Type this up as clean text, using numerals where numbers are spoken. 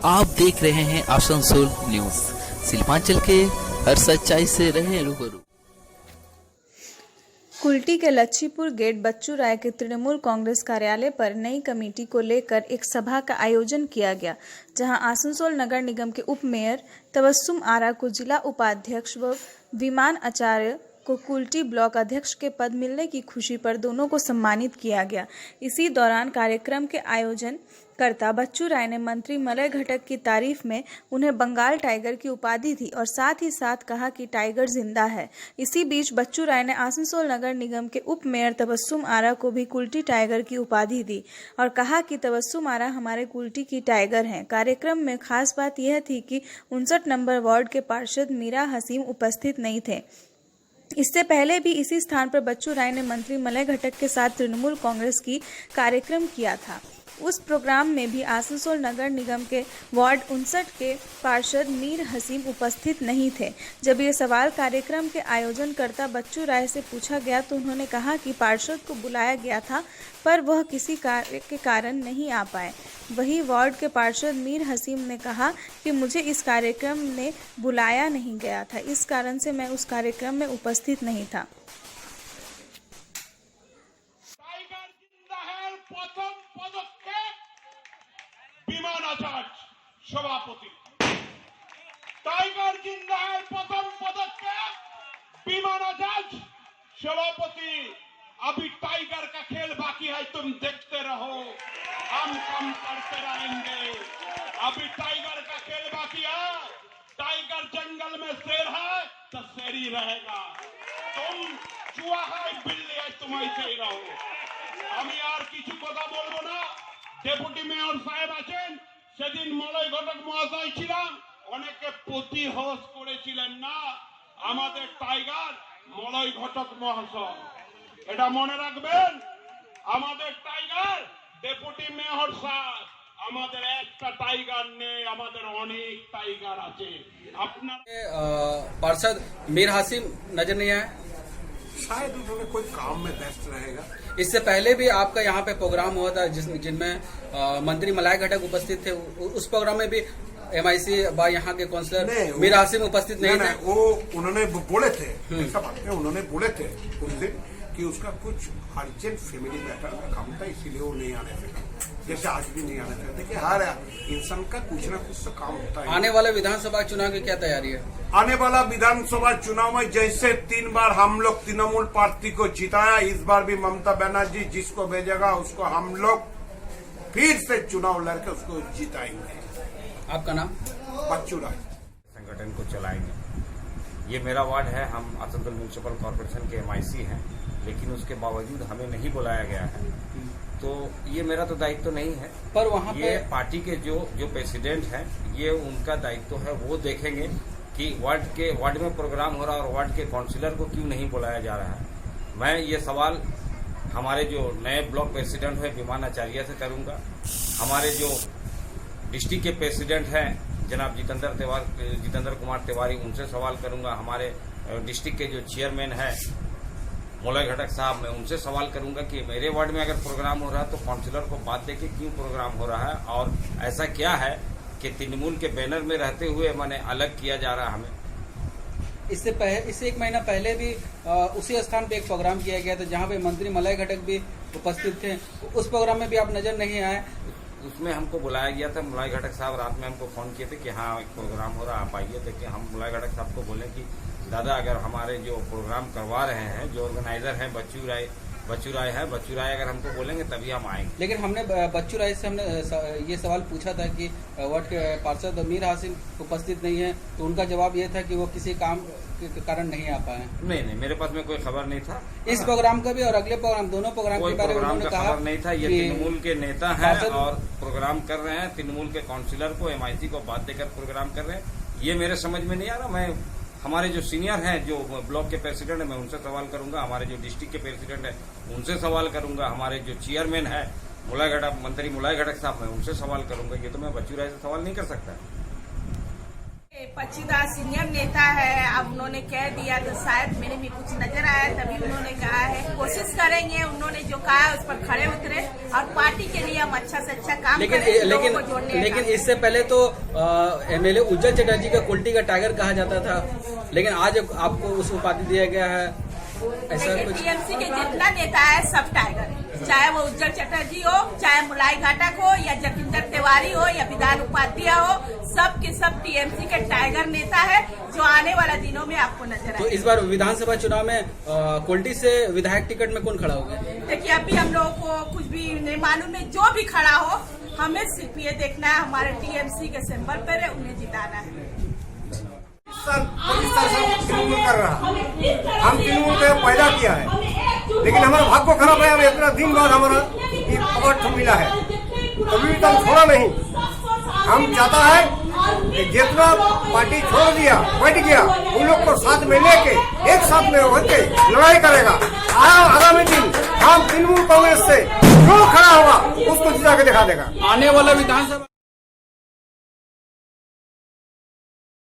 आप देख रहे हैं आसनसोल न्यूज। सीमांचल के हर सच्चाई से रहे रूबरू। कुल्टी के लच्छीपुर गेट बच्चू राय के तृणमूल कांग्रेस कार्यालय पर नई कमेटी को लेकर एक सभा का आयोजन किया गया, जहां आसनसोल नगर निगम के उप मेयर तबस्सुम आरा को जिला उपाध्यक्ष व विमान आचार्य को कुल्टी ब्लॉक अध्यक्ष के पद मिलने की खुशी पर दोनों को सम्मानित किया गया। इसी दौरान कार्यक्रम के आयोजन कर्ता बच्चू राय ने मंत्री मलय घटक की तारीफ में उन्हें बंगाल टाइगर की उपाधि दी और साथ ही साथ कहा कि टाइगर जिंदा है। इसी बीच बच्चू राय ने आसनसोल नगर निगम के उप मेयर तबस्सुम आरा को भी कुल्टी टाइगर की उपाधि दी और कहा कि तबस्सुम आरा हमारे कुल्टी की टाइगर हैं। कार्यक्रम में खास बात यह थी कि 59 नंबर वार्ड के पार्षद मीरा हसीम उपस्थित नहीं थे। इससे पहले भी इसी स्थान पर बच्चू राय ने मंत्री मलय घटक के साथ तृणमूल कांग्रेस की कार्यक्रम किया था। उस प्रोग्राम में भी आसनसोल नगर निगम के वार्ड 59 के पार्षद मीर हसीम उपस्थित नहीं थे। जब ये सवाल कार्यक्रम के आयोजनकर्ता बच्चू राय से पूछा गया तो उन्होंने कहा कि पार्षद को बुलाया गया था पर वह किसी कार्य के कारण नहीं आ पाए। वहीं वार्ड के पार्षद मीर हसीम ने कहा कि मुझे इस कार्यक्रम में बुलाया नहीं गया था, इस कारण से मैं उस कार्यक्रम में उपस्थित नहीं था। सभापति टाइगर जिंदा है। प्रथम पदक्षेप विमानाचार्य सभापति। अभी टाइगर का खेल बाकी है, तुम देखते रहो, हम कम करते रहेंगे। अभी टाइगर का खेल बाकी है। टाइगर जंगल में शेर है तो शेर ही रहेगा। तुम चूहा है, बिल्ली है, तुम ऐसे ही रहो। हम यार किसी কথা বলবো না। ডেপুটি মেয়র সাহেব আছেন, সেদিন মলয় ঘটক মহাশয় ছিলাম, অনেকে প্রতিহস করেছিলেন না আমাদের টাইগার মলয় ঘটক মহাশয়। এটা মনে রাখবেন, আমাদের টাইগার ডেপুটি মেয়র সাহেব। আমাদের একটা টাইগার নেই, আমাদের অনেক টাইগার আছে। আপনার पार्षद मीर हासिम नजर नहीं आए, शायद उन्होंने कोई काम में व्यस्त रहेगा। इससे पहले भी आपका यहाँ पे प्रोग्राम हुआ था जिनमें मंत्री मलय घटक उपस्थित थे। उस प्रोग्राम में भी MIC बा यहाँ के काउंसलर मीर हासिम उपस्थित नहीं थे। वो उन्होंने बोले थे, ऐसा बात है, उन्होंने बोले थे उस दिन कि उसका कुछ अर्जेंट फैमिली मैटर का काम था, इसीलिए वो नहीं आने थे। जैसे आज भी नहीं आने थे। देखिए हर इंसान का कुछ ना कुछ तो काम होता है। आने वाले विधानसभा चुनाव की क्या तैयारी है? आने वाला विधानसभा चुनाव में जैसे 3 बार हम लोग तृणमूल पार्टी को जिताया, इस बार भी ममता बनर्जी जिसको भेजेगा उसको हम लोग फिर से चुनाव लड़के उसको जिताएंगे। आपका नाम? बच्चू राय। संगठन को चलाएंगे। ये मेरा वार्ड है, हम आसनसोल म्यूनिसिपल कॉर्पोरेशन के MIC हैं, लेकिन उसके बावजूद हमें नहीं बुलाया गया है। तो ये मेरा तो दायित्व नहीं है, पर वहाँ ये पार्टी के जो प्रेसिडेंट हैं, ये उनका दायित्व है। वो देखेंगे कि वार्ड में प्रोग्राम हो रहा है और वार्ड के काउंसिलर को क्यों नहीं बुलाया जा रहा है। मैं ये सवाल हमारे जो नए ब्लॉक प्रेसिडेंट है विमान आचार्य से करूंगा। हमारे जो डिस्ट्रिक्ट के प्रेसिडेंट हैं जनाब जितेंद्र कुमार तिवारी, उनसे सवाल करूंगा। हमारे डिस्ट्रिक्ट के जो चेयरमैन हैं मलय घटक साहब, मैं उनसे सवाल करूंगा कि मेरे वार्ड में अगर प्रोग्राम हो रहा है तो काउंसिलर को बात देके क्यों प्रोग्राम हो रहा है और ऐसा क्या है कि तृणमूल के बैनर में रहते हुए मैंने अलग किया जा रहा है हमें। इससे 1 महीना पहले भी उसी स्थान पे एक प्रोग्राम किया गया था जहाँ पे मंत्री मलय घटक भी उपस्थित थे। उस प्रोग्राम में भी आप नजर नहीं आए। उसमें हमको बुलाया गया था। मलय घटक साहब रात में हमको फोन किए थे कि हाँ एक प्रोग्राम हो रहा है, आप आइए। देखिए हम मलय घटक साहब को बोले कि दादा अगर हमारे जो प्रोग्राम करवा रहे हैं, जो ऑर्गेनाइजर हैं बच्चू राय अगर हमको बोलेंगे तभी हम आएंगे। लेकिन हमने बच्चू राय से ये सवाल पूछा था कि वार्ड के पार्षद मीर हासिम उपस्थित नहीं है, तो उनका जवाब ये था कि वो किसी काम के कारण नहीं आ पाए। नहीं, मेरे पास में कोई खबर नहीं था इस प्रोग्राम का भी और अगले प्रोग्राम, दोनों प्रोग्राम के बारे में उन्होंने कहा खबर नहीं था। ये तृणमूल के नेता हैं और प्रोग्राम कर रहे हैं। तृणमूल के काउंसिलर को MIC को बात देकर प्रोग्राम कर रहे हैं। ये मेरे समझ में नहीं आ रहा। मैं हमारे जो सीनियर हैं, जो ब्लॉक के प्रेसिडेंट हैं, मैं उनसे सवाल करूंगा। हमारे जो डिस्ट्रिक्ट के प्रेसिडेंट हैं उनसे सवाल करूंगा। हमारे जो चेयरमैन है मंत्री मलय घटक साहब, मैं उनसे सवाल करूंगा। ये तो मैं बच्चू राय से सवाल नहीं कर सकता। पक्षीदार सीनियर नेता है, अब उन्होंने कह दिया तो शायद मेरे भी कुछ नजर आया, तभी उन्होंने कहा है कोशिश करेंगे। उन्होंने जो कहा है उस पर खड़े उतरे और पार्टी के लिए हम अच्छा से अच्छा काम करें, लोगों को जोड़ने का। लेकिन इससे पहले तो एमएलए उज्जवल चटर्जी का कुल्टी का टाइगर कहा जाता था, लेकिन आज आपको उस उपाधि दिया गया है, ऐसा कुछ? टीएमसी के जितना नेता है सब टाइगर है, चाहे वो उज्जवल चटर्जी हो, चाहे मुलाई घटक हो, या जतिंदर तिवारी हो, या विधान उपाध्याय हो, सब के सब टीएमसी के टाइगर नेता है, जो आने वाला दिनों में आपको नजर आएगा। तो इस बार विधानसभा चुनाव में कुल्टी से विधायक टिकट में कौन खड़ा होगा? देखिए अभी हम लोगों को कुछ भी नहीं मालूम है, जो भी खड़ा हो हमें सिर्फ ये देखना है हमारे टीएमसी के सिंबल पर है, उन्हें जिताना है। तृणमूल कर रहा, हम तृणमूल को पैदा किया है, लेकिन हमारा भाग्य खराब है। हमें इतना दिन बाद हमारा पकड़ मिला है, कभी तो हम छोड़ा नहीं। हम चाहता है कि जितना पार्टी छोड़ दिया बैठ गया, उन लोग को साथ में लेके एक साथ में होकर लड़ाई करेगा। आगामी दिन हम तृणमूल कांग्रेस से जो खड़ा होगा उसको जिता के दिखा देगा। आने वाला विधानसभा